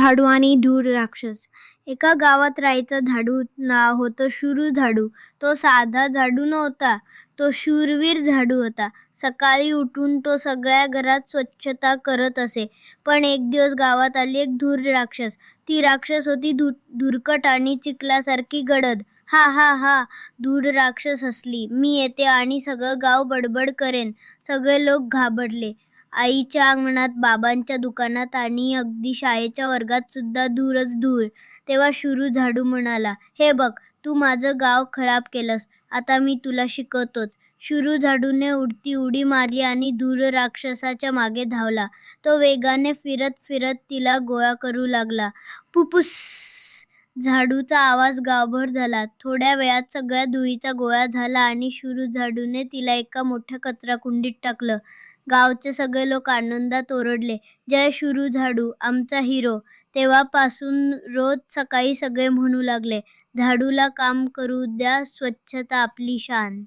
झाडू आणि धूळ राक्षस. एका गावात राहायचं झाडू नाव होतं शुरू झाडू. तो साधा झाडू नव्हता, तो शूरवीर झाडू होता. सकाळी उठून तो सगळ्या घरात स्वच्छता करत असे. पण एक दिवस गावात आली एक धूळ राक्षस. ती राक्षस होती धुरकट आणि चिखलासारखी गडद. हा हा हा, धूळ राक्षस हसली. मी येते आणि सगळं गाव बडबड करेन. सगळे लोक घाबरले. आईच्या अंगणात, बाबांच्या दुकानात आणि अगदी शाळेच्या वर्गात सुद्धा धूळच धूळ. तेव्हा शुरू झाडू म्हणाला, हे बघ, तू माझं गाव खराब केलंस. आता मी तुला शिकवतोच. शुरू झाडूने उडती उडी मारली आणि धूळ राक्षसाच्या मागे धावला. तो वेगाने फिरत फिरत तिला गोळा करू लागला. पुपुस! झाडूचा आवाज गावभर झाला. थोड्या वेळात सगळ्या धुळीचा गोळा झाला आणि शुरू झाडूने तिला एका मोठ्या कचराकुंडीत टाकलं. गावचे सगळे लोक आनंदात ओरडले, जय शुरू झाडू, आमचा हिरो. तेव्हापासून रोज सकाळी सगळे म्हणू लागले, झाडूला काम करू द्या, स्वच्छता आपली शान.